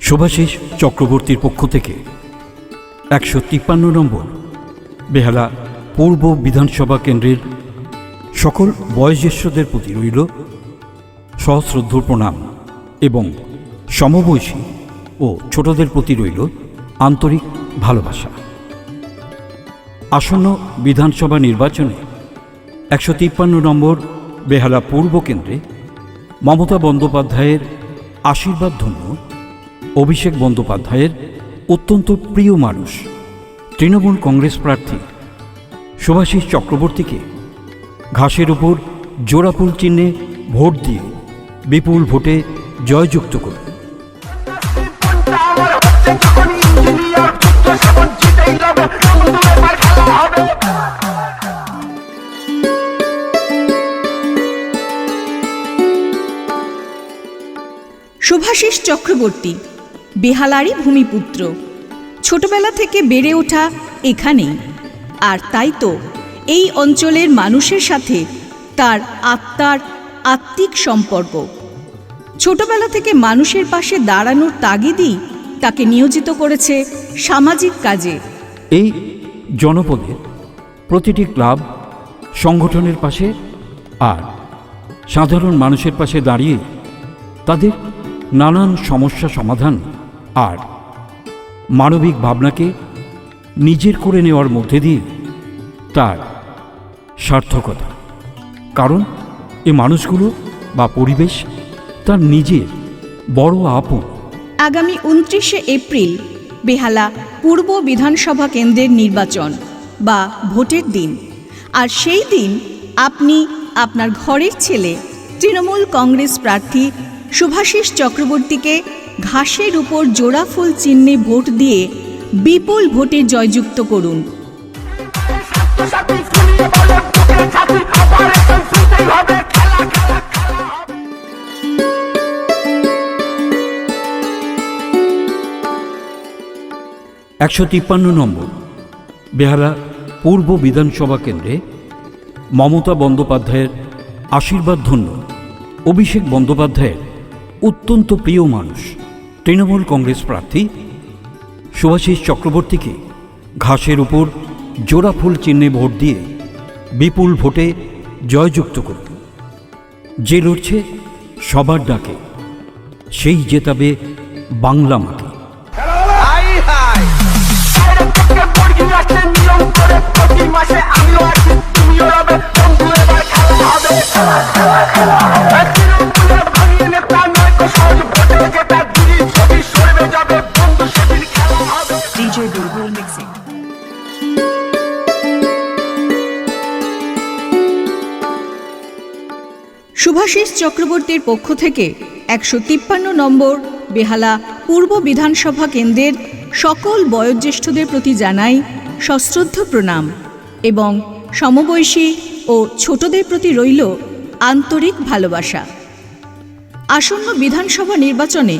শুভাশিস চক্রবর্তীর পক্ষ থেকে 153 নম্বর বেহালা পূর্ব বিধানসভা কেন্দ্রের সকল বয়োজ্যেষ্ঠদের প্রতি রইল সশ্রদ্ধ প্রণাম এবং সমবয়সী ও ছোটদের প্রতি রইল আন্তরিক ভালোবাসা। আসন্ন বিধানসভা নির্বাচনে 153 নম্বর বেহালা পূর্ব কেন্দ্রে মমতা বন্দ্যোপাধ্যায়ের আশীর্বাদ ধন্য অভিষেক বন্দ্যোপাধ্যায়ের অত্যন্ত প্রিয় মানুষ তৃণমূল কংগ্রেস প্রার্থী শুভাশিস চক্রবর্তীকে ঘাসের উপর জোড়াফুল চিহ্নে ভোট দিয়ে বিপুল ভোটে জয়যুক্ত করুন। শুভাশিস চক্রবর্তী বেহালারই ভূমিপুত্র, ছোটবেলা থেকে বেড়ে ওঠা এখানেই, আর তাই তো এই অঞ্চলের মানুষের সাথে তার আত্মার আত্মিক সম্পর্ক। ছোটবেলা থেকে মানুষের পাশে দাঁড়ানোর তাগিদই তাকে নিয়োজিত করেছে সামাজিক কাজে। এই জনপদের প্রতিটি ক্লাব সংগঠনের পাশে আর সাধারণ মানুষের পাশে দাঁড়িয়ে তাদের নানান সমস্যা সমাধান আর মানবিক ভাবনাকে নিজের করে নেওয়ার মধ্যে দিয়ে তার সার্থকতা। কারণ এ মানুষগুলো বা পরিবেশ তার নিজের বড় আপন। আগামী 29শে এপ্রিল বেহালা পূর্ব বিধানসভা কেন্দ্রের নির্বাচন বা ভোটের দিন, আর সেই দিন আপনি আপনার ঘরের ছেলে তৃণমূল কংগ্রেস প্রার্থী শুভাশিস চক্রবর্তীকে ঘাসের উপর জোড়াফুল চিহ্নে ভোট দিয়ে বিপুল ভোটে জয়যুক্ত করুন। একশো 53 নম্বর বেহালা পূর্ব বিধানসভা কেন্দ্রে মমতা বন্দ্যোপাধ্যায়ের আশীর্বাদ ধন্য অভিষেক বন্দ্যোপাধ্যায়ের অত্যন্ত প্রিয় মানুষ তৃণমূল কংগ্রেস প্রার্থী শুভাশিস চক্রবর্তীকে ঘাসের উপর জোড়াফুল চিহ্নে ভোট দিয়ে বিপুল ভোটে জয়যুক্ত করুন। যে লড়ছে সবার ডাকে সেই জেতাবে বাংলা মাকে। শুভাশিস চক্রবর্তীর পক্ষ থেকে 153 নম্বর বেহালা পূর্ব বিধানসভা কেন্দ্রের সকল বয়োজ্যেষ্ঠদের প্রতি জানাই সশ্রদ্ধ প্রণাম এবং সমবয়সী ও ছোটদের প্রতি রইল আন্তরিক ভালোবাসা। আসন্ন বিধানসভা নির্বাচনে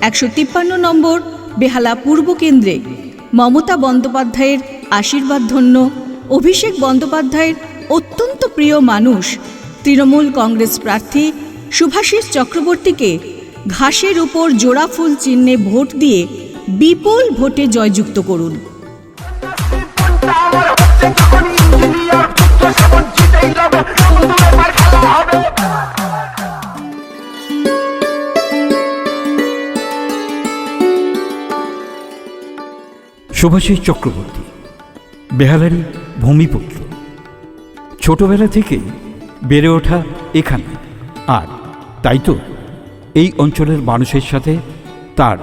153 নম্বর বেহালা পূর্ব কেন্দ্রে মমতা বন্দ্যোপাধ্যায়ের আশীর্বাদ ধন্য অভিষেক বন্দ্যোপাধ্যায়ের অত্যন্ত প্রিয় মানুষ তৃণমূল কংগ্রেস প্রার্থী শুভাশিস চক্রবর্তীকে ঘাসের উপর জোড়াফুল চিহ্নে ভোট দিয়ে বিপুল ভোটে জয়যুক্ত করুন। শুভাশিস চক্রবর্তী বেহালারই ভূমিপুত্র, ছোটবেলা থেকেই বেড়ে ওঠা এখানে, আর তাই তো এই অঞ্চলের মানুষের সাথে তার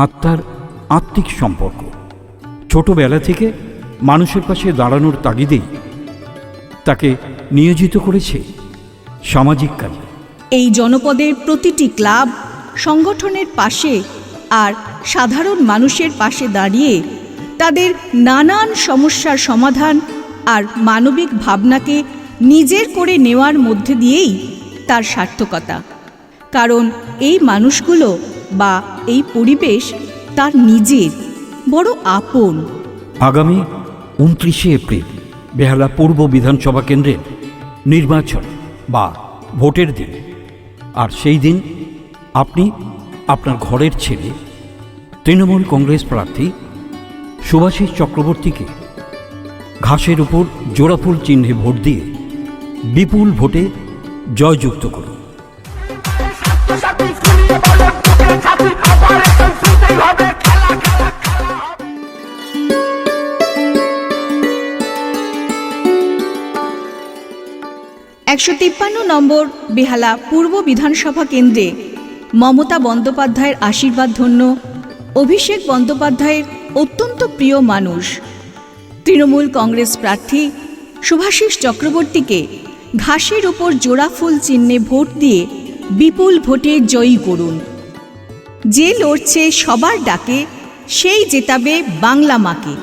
আত্মার আত্মিক সম্পর্ক। ছোটবেলা থেকে মানুষের পাশে দাঁড়ানোর তাগিদেই তাকে নিয়োজিত করেছে সামাজিক কাজে। এই জনপদের প্রতিটি ক্লাব সংগঠনের পাশে আর সাধারণ মানুষের পাশে দাঁড়িয়ে তাদের নানান সমস্যার সমাধান আর মানবিক ভাবনাকে নিজের করে নেওয়ার মধ্যে দিয়েই তার সার্থকতা। কারণ এই মানুষগুলো বা এই পরিবেশ তার নিজের বড় আপন। আগামী 29শে এপ্রিল বেহালা পূর্ব বিধানসভা কেন্দ্রের নির্বাচন বা ভোটের দিন। আর সেই দিন আপনি আপনার ঘরের ছেলে তৃণমূল কংগ্রেস প্রার্থী শুভাশিস চক্রবর্তীকে ঘাসের উপর জোড়াফুল চিহ্নে ভোট দিয়ে বিপুল ভোটে জয়যুক্ত করুন। একশো 53 নম্বর বেহালা পূর্ব বিধানসভা কেন্দ্রে মমতা বন্দ্যোপাধ্যায়ের আশীর্বাদ ধন্য অভিষেক বন্দ্যোপাধ্যায়ের অত্যন্ত প্রিয় মানুষ তৃণমূল কংগ্রেস প্রার্থী শুভাশিস চক্রবর্তীকে ঘাসের উপর জোড়াফুল চিহ্নে ভোট দিয়ে বিপুল ভোটে জয়ী করুন। যে লড়ছে সবার ডাকে, সেই জেতাবে বাংলা মাকে।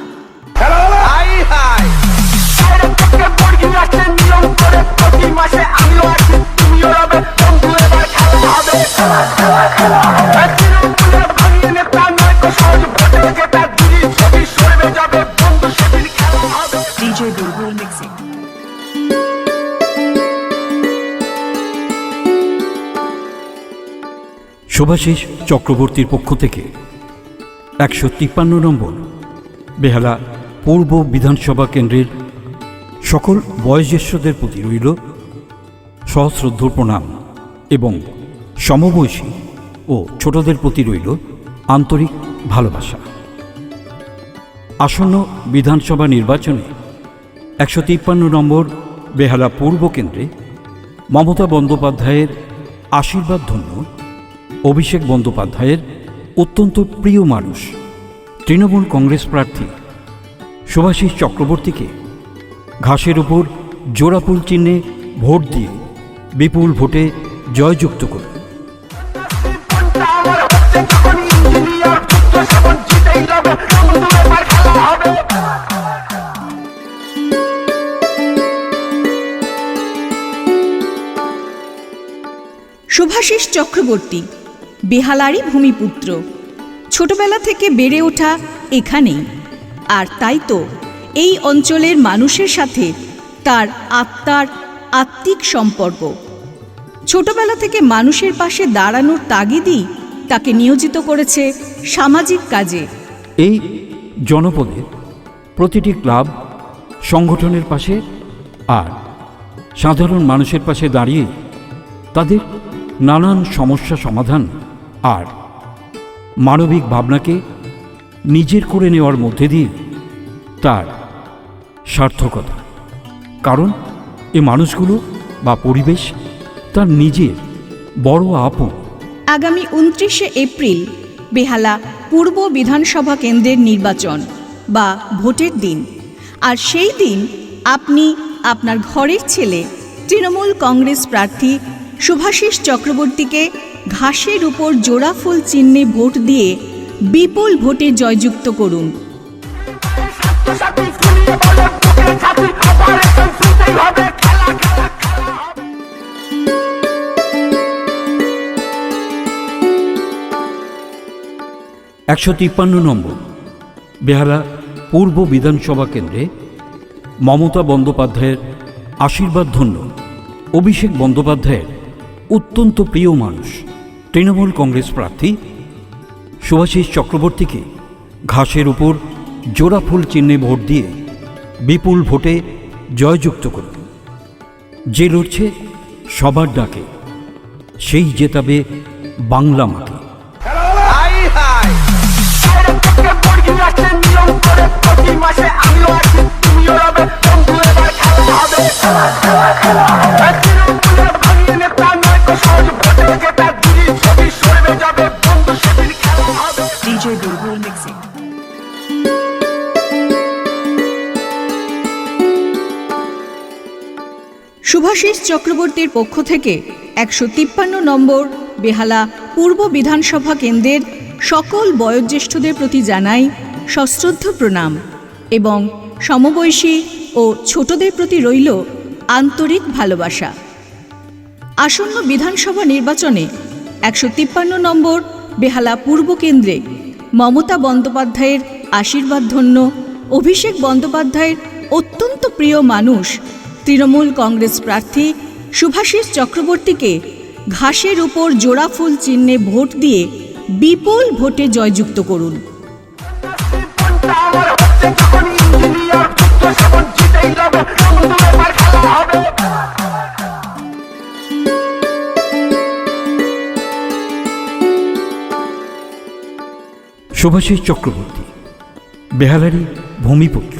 শুভাশিস চক্রবর্তীর পক্ষ থেকে 153 নম্বর বেহালা পূর্ব বিধানসভা কেন্দ্রের সকল বয়োজ্যেষ্ঠদের প্রতি রইল সশ্রদ্ধ প্রণাম এবং সমবয়সী ও ছোটদের প্রতি রইল আন্তরিক ভালোবাসা। আসন্ন বিধানসভা নির্বাচনে 153 নম্বর বেহালা পূর্ব কেন্দ্রে মমতা বন্দ্যোপাধ্যায়ের আশীর্বাদ ধন্য অভিষেক বন্দ্যোপাধ্যায়ের অত্যন্ত প্রিয় মানুষ তৃণমূল কংগ্রেস প্রার্থী শুভাশিস চক্রবর্তীকে ঘাসের উপর জোড়াফুল চিহ্নে ভোট দিয়ে বিপুল ভোটে জয়যুক্ত করুন। শুভাশিস চক্রবর্তী বেহালারই ভূমিপুত্র, ছোটবেলা থেকে বেড়ে ওঠা এখানেই। আর তাই তো এই অঞ্চলের মানুষের সাথে তার আত্মার আত্মিক সম্পর্ক। ছোটবেলা থেকে মানুষের পাশে দাঁড়ানোর তাগিদই তাকে নিয়োজিত করেছে সামাজিক কাজে। এই জনপদের প্রতিটি ক্লাব সংগঠনের পাশে আর সাধারণ মানুষের পাশে দাঁড়িয়ে তাদের নানান সমস্যা সমাধান আর মানবিক ভাবনাকে নিজের করে নেওয়ার মধ্যে দিয়ে তার সার্থকতা। কারণ এ মানুষগুলো বা পরিবেশ তার নিজের বড় আপন। আগামী 29শে এপ্রিল বেহালা পূর্ব বিধানসভা কেন্দ্রের নির্বাচন বা ভোটের দিন। আর সেই দিন আপনি আপনার ঘরের ছেলে তৃণমূল কংগ্রেস প্রার্থী শুভাশিস চক্রবর্তীকে ঘাসের উপর জোড়াফুল চিহ্নে ভোট দিয়ে বিপুল ভোটে জয়যুক্ত করুন। একশো 53 নম্বর বেহালা পূর্ব বিধানসভা কেন্দ্রে মমতা বন্দ্যোপাধ্যায়ের আশীর্বাদ ধন্য অভিষেক বন্দ্যোপাধ্যায়ের অত্যন্ত প্রিয় মানুষ তৃণমূল কংগ্রেস প্রার্থী শুভাশিস চক্রবর্তীকে ঘাসের উপর জোড়াফুল চিহ্নে ভোট দিয়ে বিপুল ভোটে জয়যুক্ত করুন। যে লড়ছে সবার ডাকে, সেই জেতাবে বাংলা মাকে। শুভাশিস চক্রবর্তীর পক্ষ থেকে 153 নম্বর বেহালা পূর্ব বিধানসভা কেন্দ্রের সকল বয়োজ্যেষ্ঠদের প্রতি জানাই সশ্রদ্ধ প্রণাম এবং সমবয়সী ও ছোটদের প্রতি রইল আন্তরিক ভালোবাসা। আসন্ন বিধানসভা নির্বাচনে 153 নম্বর বেহালা পূর্ব কেন্দ্রে মমতা বন্দ্যোপাধ্যায়ের আশীর্বাদধন্য অভিষেক বন্দ্যোপাধ্যায়ের অত্যন্ত প্রিয় মানুষ তৃণমূল কংগ্রেস প্রার্থী শুভাশিস চক্রবর্তীকে ঘাসের উপর জোড়া ফুল চিহ্নে ভোট দিয়ে বিপুল ভোটে জয়যুক্ত করুন। শুভাশিস চক্রবর্তী বেহালারই ভূমিপুত্র।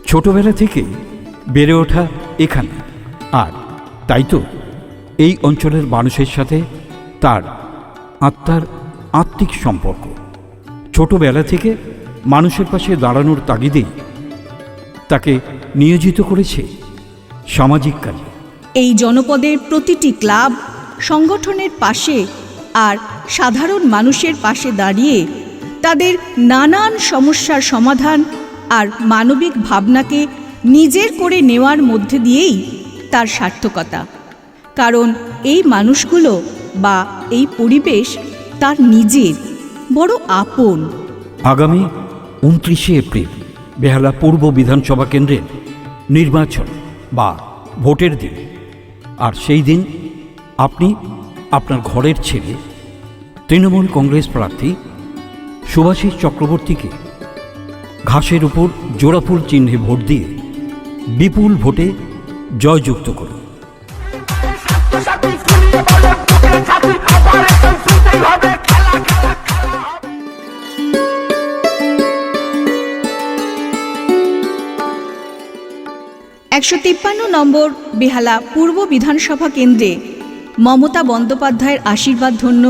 ছোটবেলা থেকে বেড়ে ওঠা এখানে, আর তাই তো এই অঞ্চলের মানুষের সাথে তার আত্মার আত্মিক সম্পর্ক। ছোটবেলা থেকে মানুষের পাশে দাঁড়ানোর তাগিদেই তাকে নিয়োজিত করেছে সামাজিক কাজে। এই জনপদের প্রতিটি ক্লাব সংগঠনের পাশে আর সাধারণ মানুষের পাশে দাঁড়িয়ে তাদের নানান সমস্যার সমাধান আর মানবিক ভাবনাকে নিজের করে নেওয়ার মধ্যে দিয়েই তার সার্থকতা। কারণ এই মানুষগুলো বা এই পরিবেশ তার নিজের বড় আপন। আগামী 29শে এপ্রিল বেহালা পূর্ব বিধানসভা কেন্দ্রের নির্বাচন বা ভোটের দিন, আর সেই দিন আপনি আপনার ঘরের ছেলে তৃণমূল কংগ্রেস প্রার্থী শুভাশিস চক্রবর্তীকে ঘাসের উপর জোড়াফুল চিহ্নে ভোট দিয়ে বিপুল ভোটে জয়যুক্ত করুন। একশো 53 নম্বর বেহালা পূর্ব বিধানসভা কেন্দ্রে মমতা বন্দ্যোপাধ্যায়ের আশীর্বাদধন্য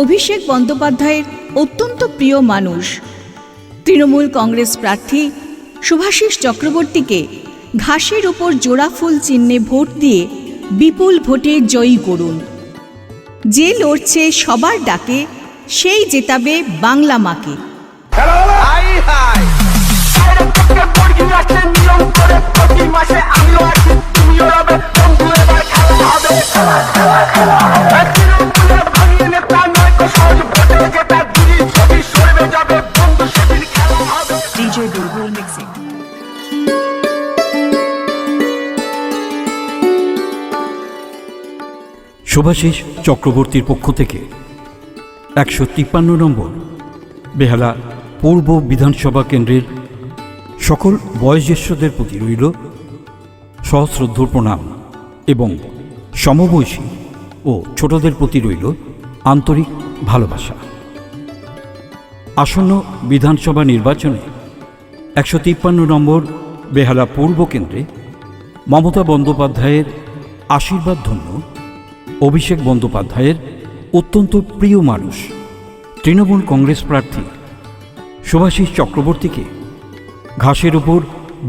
অভিষেক বন্দ্যোপাধ্যায়ের অত্যন্ত প্রিয় মানুষ তৃণমূল কংগ্রেস প্রার্থী শুভাশিস চক্রবর্তীকে ঘাসের উপর জোড়া ফুল চিহ্নে ভোট দিয়ে বিপুল ভোটে জয়ী করুন। যে লড়ছে সবার ডাকে, সেই জেতাবে বাংলা মাকে। শুভাশিস চক্রবর্তীর পক্ষ থেকে 153 নম্বর বেহালা পূর্ব বিধানসভা কেন্দ্রের সকল বয়োজ্যেষ্ঠদের প্রতি রইল সশ্রদ্ধ প্রণাম এবং সমবয়সী ও ছোটদের প্রতি রইল আন্তরিক ভালোবাসা। আসন্ন বিধানসভা নির্বাচনে 153 নম্বর বেহালা পূর্ব কেন্দ্রে মমতা বন্দ্যোপাধ্যায়ের আশীর্বাদধন্য অভিষেক বন্দ্যোপাধ্যায়ের অত্যন্ত প্রিয় মানুষ তৃণমূল কংগ্রেস প্রার্থী শুভাশিস চক্রবর্তীকে ঘাসের উপর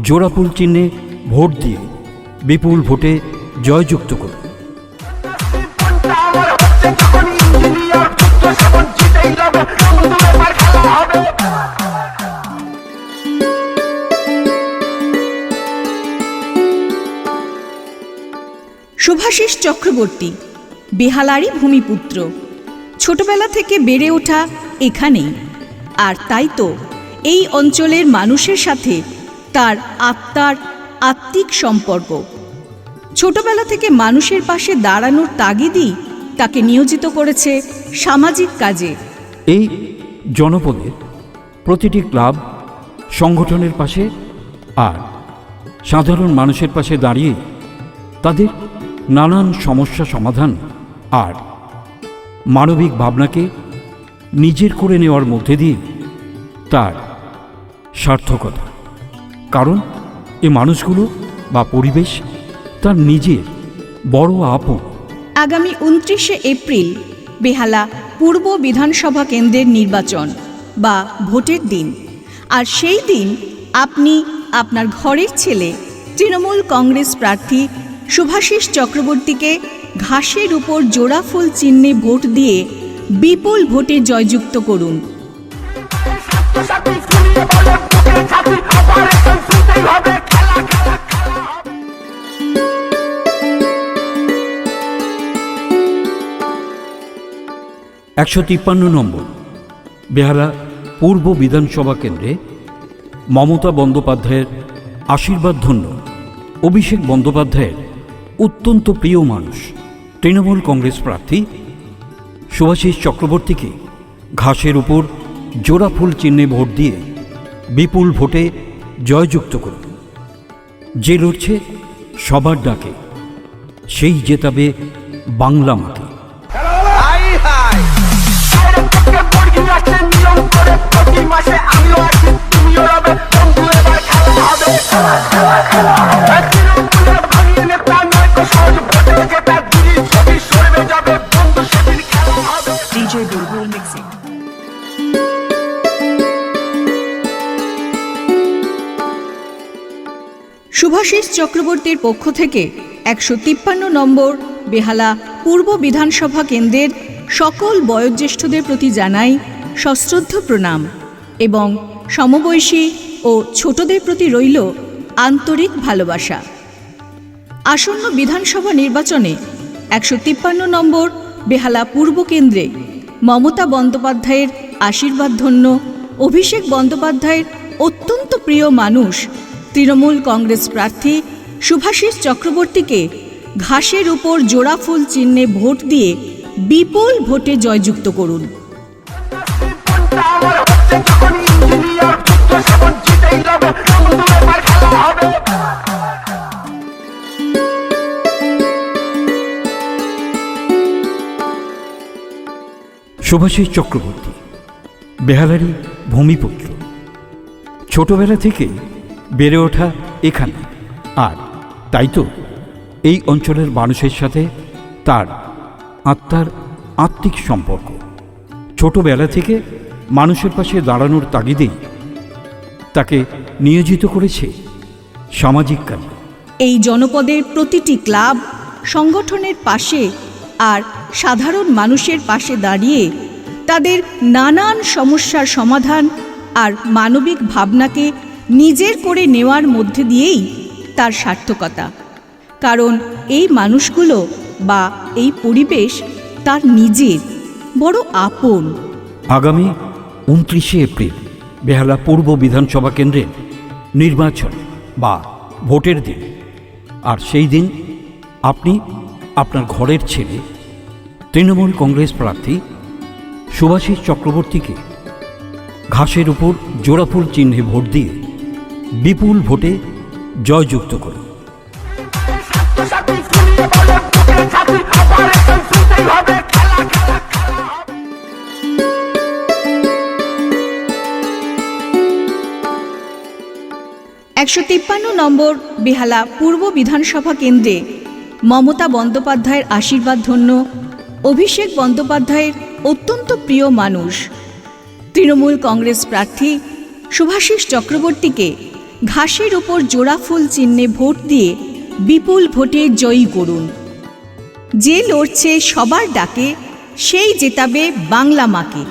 জোড়াফুল চিহ্নে ভোট দিয়ে বিপুল ভোটে জয়যুক্ত করুন। শুভাশিস চক্রবর্তী বেহালারই ভূমিপুত্র। ছোটবেলা থেকে বেড়ে ওঠা এখানেই, আর তাই তো এই অঞ্চলের মানুষের সাথে তার আত্মার আত্মিক সম্পর্ক। ছোটবেলা থেকে মানুষের পাশে দাঁড়ানোর তাগিদই তাকে নিয়োজিত করেছে সামাজিক কাজে। এই জনপদের প্রতিটি ক্লাব সংগঠনের পাশে আর সাধারণ মানুষের পাশে দাঁড়িয়ে তাদের নানান সমস্যা সমাধান আর মানবিক ভাবনাকে নিজের করে নেওয়ার মধ্যে দিয়ে তার সার্থকতা। কারণ এ মানুষগুলো বা পরিবেশ তার নিজের বড় আপন। আগামী 29শে এপ্রিল বেহালা পূর্ব বিধানসভা কেন্দ্রের নির্বাচন বা ভোটের দিন, আর সেই দিন আপনি আপনার ঘরের ছেলে তৃণমূল কংগ্রেস প্রার্থী শুভাশিস চক্রবর্তীকে ঘাসের উপর জোড়াফুল চিহ্নে ভোট দিয়ে বিপুল ভোটে জয়যুক্ত করুন। 153 নম্বর বেহালা পূর্ব বিধানসভা কেন্দ্রে মমতা বন্দ্যোপাধ্যায়ের আশীর্বাদ ধন্য অভিষেক বন্দ্যোপাধ্যায়ের অত্যন্ত প্রিয় মানুষ তৃণমূল কংগ্রেস প্রার্থী শুভাশিস চক্রবর্তীকে ঘাসের উপর জোড়া ফুল চিহ্নে ভোট দিয়ে বিপুল ভোটে জয়যুক্ত করুন। যে লড়ছে সবার ডাকে সেই জেতাবে বাংলা মাকে। শুভাশিস চক্রবর্তীর পক্ষ থেকে 153 নম্বর বেহালা পূর্ব বিধানসভা কেন্দ্রের সকল বয়োজ্যেষ্ঠদের প্রতি জানাই সশ্রদ্ধ প্রণাম এবং সমবয়সী ও ছোটদের প্রতি রইল আন্তরিক ভালোবাসা। আসন্ন বিধানসভা নির্বাচনে 153 নম্বর বেহালা পূর্ব কেন্দ্রে মমতা বন্দ্যোপাধ্যায়ের আশীর্বাদ ধন্য অভিষেক বন্দ্যোপাধ্যায়ের অত্যন্ত প্রিয় মানুষ তৃণমূল কংগ্রেস প্রার্থী শুভাশিস চক্রবর্তীকে ঘাসের উপর জোড়া ফুল চিহ্নে ভোট দিয়ে বিপুল ভোটে জয়যুক্ত করুন। শুভাশিস চক্রবর্তী বেহালারই ভূমিপুত্র, ছোটবেলা থেকে বেড়ে ওঠা এখানে, আর তাই তো এই অঞ্চলের মানুষের সাথে তার আত্মার আত্মিক সম্পর্ক। ছোটবেলা থেকে মানুষের পাশে দাঁড়ানোর তাগিদেই তাকে নিয়োজিত করেছে সামাজিক কাজে। এই জনপদের প্রতিটি ক্লাব সংগঠনের পাশে আর সাধারণ মানুষের পাশে দাঁড়িয়ে তাদের নানান সমস্যার সমাধান আর মানবিক ভাবনাকে নিজের করে নেওয়ার মধ্যে দিয়েই তার সার্থকতা। কারণ এই মানুষগুলো বা এই পরিবেশ তার নিজের বড় আপন। আগামী 29শে এপ্রিল বেহালা পূর্ব বিধানসভা কেন্দ্রের নির্বাচন বা ভোটের দিন, আর সেই দিন আপনি আপনার ঘরের ছেলে তৃণমূল কংগ্রেস প্রার্থী শুভাশিস চক্রবর্তীকে ঘাসের উপর জোড়াফুল চিহ্নে ভোট দিয়ে বিপুল ভোটে জয়যুক্ত করুন। একশো 53 নম্বর বেহালা পূর্ব বিধানসভা কেন্দ্রে মমতা বন্দ্যোপাধ্যায়ের আশীর্বাদ ধন্য অভিষেক বন্দ্যোপাধ্যায়ের অত্যন্ত প্রিয় মানুষ তৃণমূল কংগ্রেস প্রার্থী শুভাশিস চক্রবর্তীকে ঘাসের উপর জোড়া ফুল চিহ্নে ভোট দিয়ে বিপুল ভোটে জয়ী করুন। যে লড়ছে সবার ডাকে সেই জেতাবে বাংলা মাকে।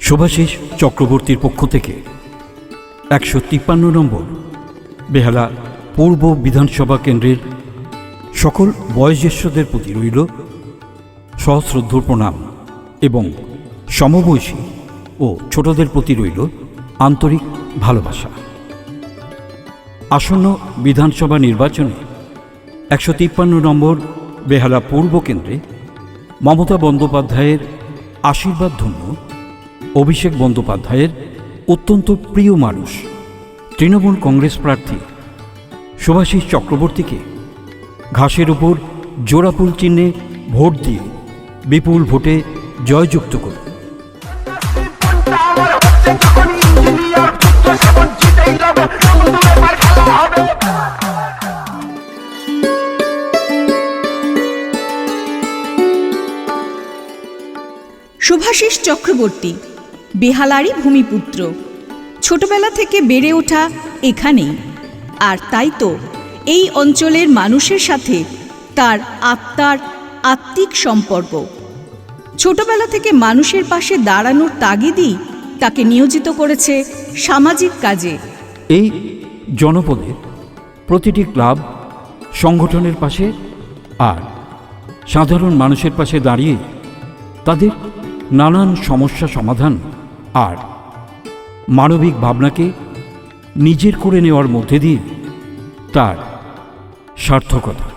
শুভাশিস চক্রবর্তীর পক্ষ থেকে 153 নম্বর বেহালা পূর্ব বিধানসভা কেন্দ্রের সকল বয়োজ্যেষ্ঠদের প্রতি রইল সশ্রদ্ধ প্রণাম এবং সমবয়সী ও ছোটদের প্রতি রইল আন্তরিক ভালোবাসা। আসন্ন বিধানসভা নির্বাচনে 153 নম্বর বেহালা পূর্ব কেন্দ্রে মমতা বন্দ্যোপাধ্যায়ের আশীর্বাদ ধন্য অভিষেক বন্দ্যোপাধ্যায়ের অত্যন্ত প্রিয় মানুষ তৃণমূল কংগ্রেস প্রার্থী শুভাশিস চক্রবর্তীকে ঘাসের উপর জোড়াফুল চিহ্নে ভোট দিয়ে বিপুল ভোটে জয়যুক্ত করুন। শুভাশিস চক্রবর্তী বেহালারই ভূমিপুত্র, ছোটবেলা থেকে বেড়ে ওঠা এখানেই, আর তাই তো এই অঞ্চলের মানুষের সাথে তার আত্মার আত্মিক সম্পর্ক। ছোটবেলা থেকে মানুষের পাশে দাঁড়ানোর তাগিদই তাকে নিয়োজিত করেছে সামাজিক কাজে। এই জনপদের প্রতিটি ক্লাব সংগঠনের পাশে আর সাধারণ মানুষের পাশে দাঁড়িয়ে তাদের নানান সমস্যা সমাধান আর মানবিক ভাবনাকে নিজের করে নেওয়ার মধ্যে দিয়ে তার সার্থকতা।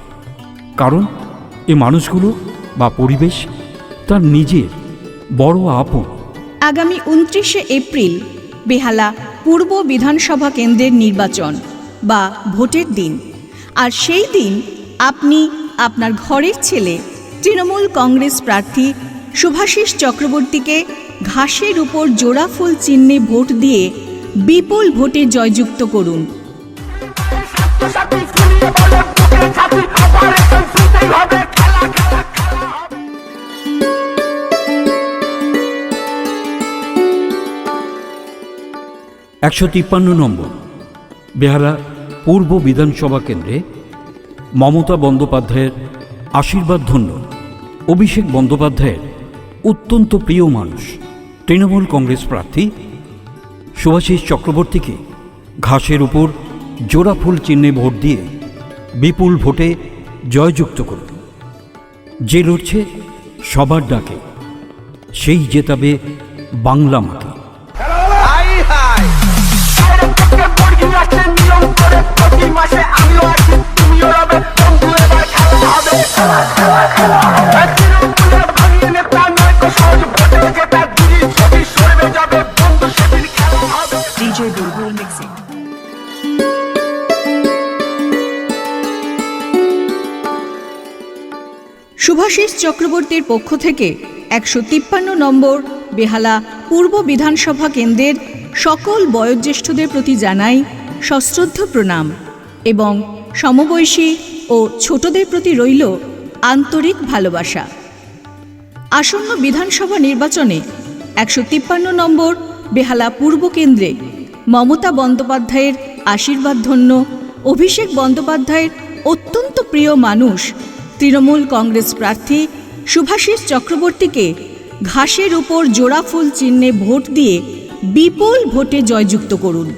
কারণ এ মানুষগুলো বা পরিবেশ তার নিজের বড় আপন। আগামী 29শে এপ্রিল বেহালা পূর্ব বিধানসভা কেন্দ্রের নির্বাচন বা ভোটের দিন, আর সেই দিন আপনি আপনার ঘরের ছেলে তৃণমূল কংগ্রেস প্রার্থী শুভাশিস চক্রবর্তীকে ঘাসের উপর জোড়া ফুল চিহ্নে ভোট দিয়ে বিপুল ভোটে জয়যুক্ত করুন। একশো 53 নম্বর বেহালা পূর্ব বিধানসভা কেন্দ্রে মমতা বন্দ্যোপাধ্যায়ের আশীর্বাদ ধন্য অভিষেক বন্দ্যোপাধ্যায়ের অত্যন্ত প্রিয় মানুষ তৃণমূল কংগ্রেস প্রার্থী শুভাশিস চক্রবর্তীকে ঘাসের উপর জোড়া ফুল চিহ্নে ভোট দিয়ে বিপুল ভোটে জয়যুক্ত করুন। যে লড়ছে সবার ডাকে সেই জেতাবে বাংলা মাকে। শুভাশিস চক্রবর্তীর পক্ষ থেকে 153 নম্বর বেহালা পূর্ব বিধানসভা কেন্দ্রের সকল বয়োজ্যেষ্ঠদের প্রতি জানাই সশ্রদ্ধ প্রণাম এবং সমবয়সী ও ছোটদের প্রতি রইল আন্তরিক ভালোবাসা। আসন্ন বিধানসভা নির্বাচনে 153 নম্বর বেহালা পূর্ব কেন্দ্রে মমতা বন্দ্যোপাধ্যায়ের আশীর্বাদ ধন্য অভিষেক বন্দ্যোপাধ্যায়ের অত্যন্ত প্রিয় মানুষ তৃণমূল কংগ্রেস প্রার্থী শুভাশিস চক্রবর্তীকে ঘাসের উপর জোড়া ফুল চিহ্নে ভোট দিয়ে বিপুল ভোটে জয়যুক্ত করুন।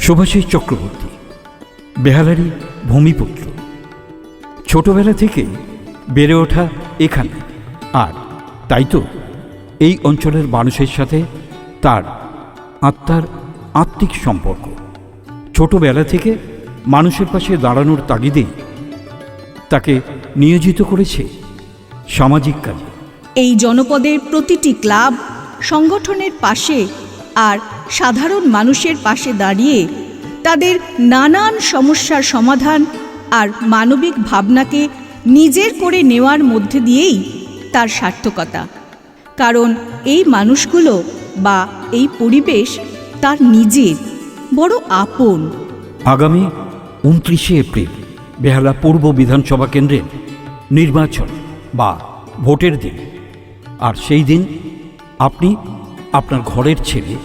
শুভাশিস চক্রবর্তী বেহালারই ভূমিপুত্র। ছোটবেলা থেকে বেড়ে ওঠা এখানে, আর তাই তো এই অঞ্চলের মানুষের সাথে তার আত্মার আত্মিক সম্পর্ক। ছোটবেলা থেকে মানুষের পাশে দাঁড়ানোর তাগিদেই তাকে নিয়োজিত করেছে সামাজিক কাজে। এই জনপদের প্রতিটি ক্লাব সংগঠনের পাশে আর সাধারণ মানুষের পাশে দাঁড়িয়ে তাদের নানান সমস্যার সমাধান আর মানবিক ভাবনাকে নিজের করে নেওয়ার মধ্যে দিয়েই তার সার্থকতা। কারণ এই মানুষগুলো বা এই পরিবেশ তার নিজের বড় আপন। আগামী 29শে এপ্রিল বেহালা পূর্ব বিধানসভা কেন্দ্রের নির্বাচন বা ভোটের দিন, আর সেই দিন আপনি আপনার ঘরের ছেলে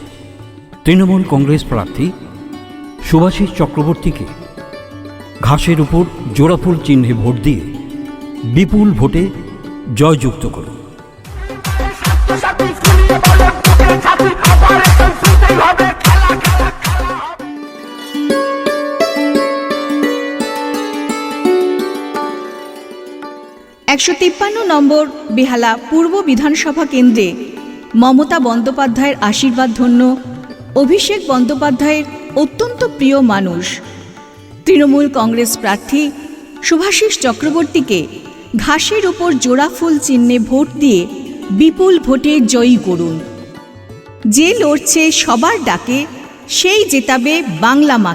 তৃণমূল কংগ্রেস প্রার্থী শুভাশিস চক্রবর্তীকে ঘাসের উপর জোড়াফুল চিহ্নে ভোট দিয়ে বিপুল ভোটে জয়যুক্ত করুন। একশো 53 নম্বর বেহালা পূর্ব বিধানসভা কেন্দ্রে মমতা বন্দ্যোপাধ্যায়ের আশীর্বাদ ধন্য অভিষেক বন্দ্যোপাধ্যায়ের অত্যন্ত প্রিয় মানুষ তৃণমূল কংগ্রেস প্রার্থী শুভাশিস চক্রবর্তীকে ঘাসের উপর জোড়া ফুল চিহ্নে ভোট দিয়ে বিপুল ভোটে জয়ী করুন। যে লড়ছে সবার ডাকে সেই জেতাবে বাংলা মা।